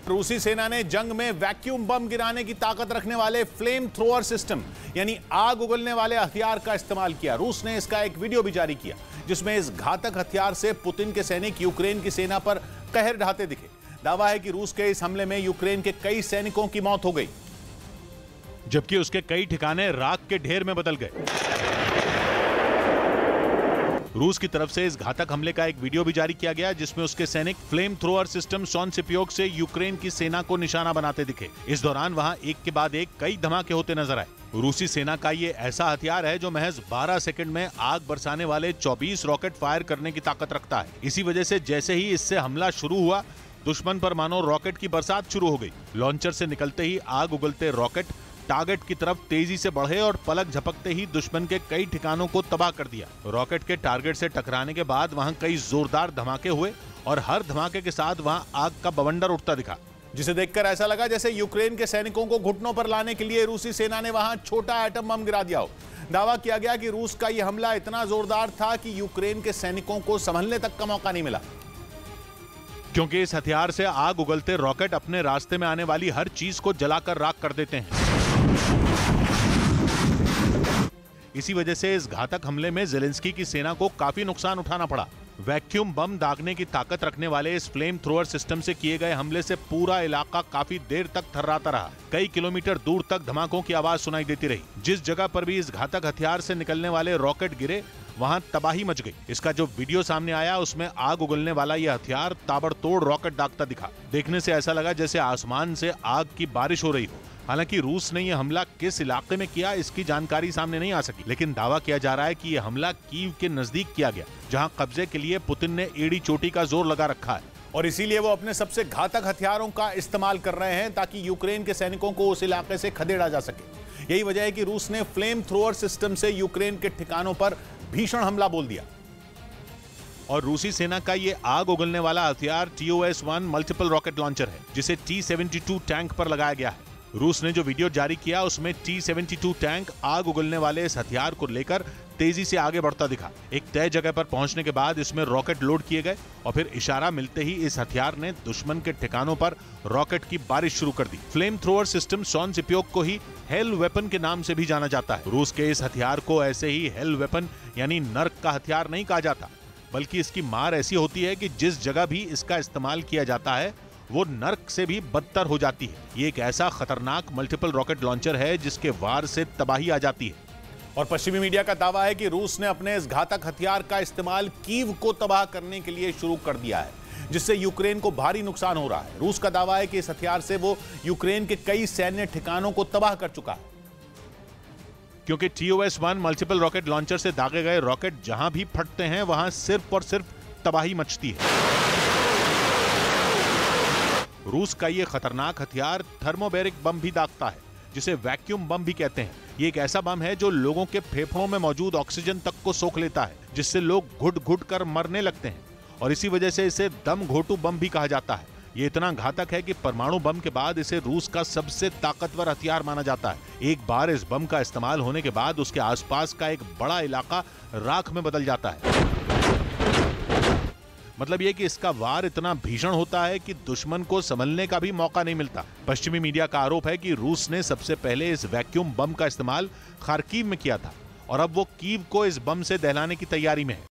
रूसी सेना ने जंग में वैक्यूम बम गिराने की ताकत रखने वाले फ्लेम थ्रोअर सिस्टम यानी आग उगलने वाले हथियार का इस्तेमाल किया। रूस ने इसका एक वीडियो भी जारी किया जिसमें इस घातक हथियार से पुतिन के सैनिक यूक्रेन की सेना पर कहर ढाते दिखे। दावा है कि रूस के इस हमले में यूक्रेन के कई सैनिकों की मौत हो गई जबकि उसके कई ठिकाने राख के ढेर में बदल गए। रूस की तरफ से इस घातक हमले का एक वीडियो भी जारी किया गया जिसमें उसके सैनिक फ्लेम थ्रोअर सिस्टम सॉन से उपयोग से यूक्रेन की सेना को निशाना बनाते दिखे। इस दौरान वहां एक के बाद एक कई धमाके होते नजर आए। रूसी सेना का ये ऐसा हथियार है जो महज 12 सेकंड में आग बरसाने वाले 24 रॉकेट फायर करने की ताकत रखता है। इसी वजह से जैसे ही इससे हमला शुरू हुआ, दुश्मन पर मानो रॉकेट की बरसात शुरू हो गई। लॉन्चर से निकलते ही आग उगलते रॉकेट टारगेट की तरफ तेजी से बढ़े और पलक झपकते ही दुश्मन के कई ठिकानों को तबाह कर दिया। रॉकेट के टारगेट से टकराने के बाद वहां कई जोरदार धमाके हुए और हर धमाके के साथ वहां आग का बवंडर उठता दिखा, जिसे देखकर ऐसा लगा जैसे यूक्रेन के सैनिकों को घुटनों पर लाने के लिए रूसी सेना ने वहां छोटा एटम बम गिरा दिया हो। दावा किया गया कि रूस का यह हमला इतना जोरदार था कि यूक्रेन के सैनिकों को संभलने तक का मौका नहीं मिला, क्योंकि इस हथियार से आग उगलते रॉकेट अपने रास्ते में आने वाली हर चीज को जलाकर राख कर देते हैं। इसी वजह से इस घातक हमले में ज़ेलेंस्की की सेना को काफी नुकसान उठाना पड़ा। वैक्यूम बम दागने की ताकत रखने वाले इस फ्लेम थ्रोअर सिस्टम से किए गए हमले से पूरा इलाका काफी देर तक थर्राता रहा। कई किलोमीटर दूर तक धमाकों की आवाज सुनाई देती रही। जिस जगह पर भी इस घातक हथियार से निकलने वाले रॉकेट गिरे वहां तबाही मच गई। इसका जो वीडियो सामने आया उसमें आग उगलने वाला यह हथियार ताबड़तोड़ रॉकेट दागता दिखा। देखने से ऐसा लगा जैसे आसमान से आग की बारिश हो रही हो। हालांकि रूस ने यह हमला किस इलाके में किया इसकी जानकारी सामने नहीं आ सकी, लेकिन दावा किया जा रहा है कि यह हमला कीव के नजदीक किया गया, जहां कब्जे के लिए पुतिन ने एड़ी चोटी का जोर लगा रखा है और इसीलिए वो अपने सबसे घातक हथियारों का इस्तेमाल कर रहे हैं ताकि यूक्रेन के सैनिकों को उस इलाके से खदेड़ा जा सके। यही वजह है कि रूस ने फ्लेम थ्रोअर सिस्टम से यूक्रेन के ठिकानों पर भीषण हमला बोल दिया। और रूसी सेना का ये आग उगलने वाला हथियार TOS-1 मल्टीपल रॉकेट लॉन्चर है, जिसे T-72 टैंक पर लगाया गया है। रूस ने जो वीडियो जारी किया उसमें T-72 टैंक आग उगलने वाले इस हथियार को लेकर तेजी से आगे बढ़ता दिखा। एक तय जगह पर पहुंचने के बाद इसमें रॉकेट लोड किए गए और फिर इशारा मिलते ही इस हथियार ने दुश्मन के ठिकानों पर रॉकेट की बारिश शुरू कर दी। फ्लेम थ्रोअर सिस्टम सॉन सिप्योक को ही हेल वेपन के नाम से भी जाना जाता है। रूस के इस हथियार को ऐसे ही हेल वेपन यानी नर्क का हथियार नहीं कहा जाता, बल्कि इसकी मार ऐसी होती है कि जिस जगह भी इसका इस्तेमाल किया जाता है वो नर्क से भी बदतर हो जाती है। ये एक ऐसा खतरनाक मल्टीपल रॉकेट लॉन्चर है जिसके वार से तबाही आ जाती है। और पश्चिमी मीडिया का दावा है कि रूस ने अपने इस घातक हथियार का इस्तेमाल कीव को तबाह करने के लिए शुरू कर दिया है, जिससे यूक्रेन को भारी नुकसान हो रहा है। रूस का दावा है कि इस हथियार से वो यूक्रेन के कई सैन्य ठिकानों को तबाह कर चुका है, क्योंकि TOS-1 मल्टीपल रॉकेट लॉन्चर से दागे गए रॉकेट जहां भी फटते हैं वहां सिर्फ और सिर्फ तबाही मचती है। रूस का ये खतरनाक हथियार थर्मोबैरिक बम भी दागता है, जिसे वैक्यूम बम भी कहते हैं। ये एक ऐसा बम है जो लोगों के फेफड़ों में मौजूद ऑक्सीजन तक को सोख लेता है, जिससे लोग घुट घुट कर मरने लगते हैं और इसी वजह से इसे दम घोटू बम भी कहा जाता है। ये इतना घातक है कि परमाणु बम के बाद इसे रूस का सबसे ताकतवर हथियार माना जाता है। एक बार इस बम का इस्तेमाल होने के बाद उसके आसपास का एक बड़ा इलाका राख में बदल जाता है। मतलब यह कि इसका वार इतना भीषण होता है कि दुश्मन को संभलने का भी मौका नहीं मिलता। पश्चिमी मीडिया का आरोप है कि रूस ने सबसे पहले इस वैक्यूम बम का इस्तेमाल खार्किव में किया था और अब वो कीव को इस बम से दहलाने की तैयारी में है।